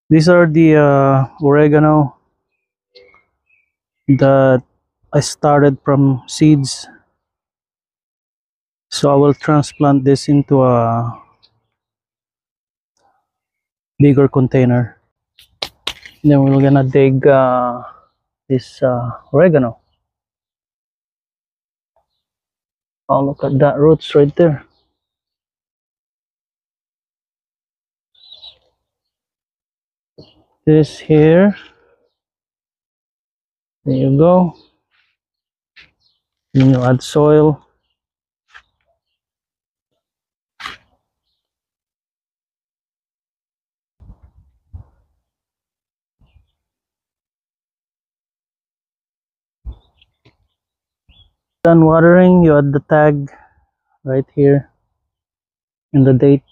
These are the oregano that I started from seeds. So I will transplant this into a bigger container. Then we're gonna dig this oregano. Oh, look at that roots right there. This here. There you go. Then you add soil. Done watering, you add the tag right here and the date.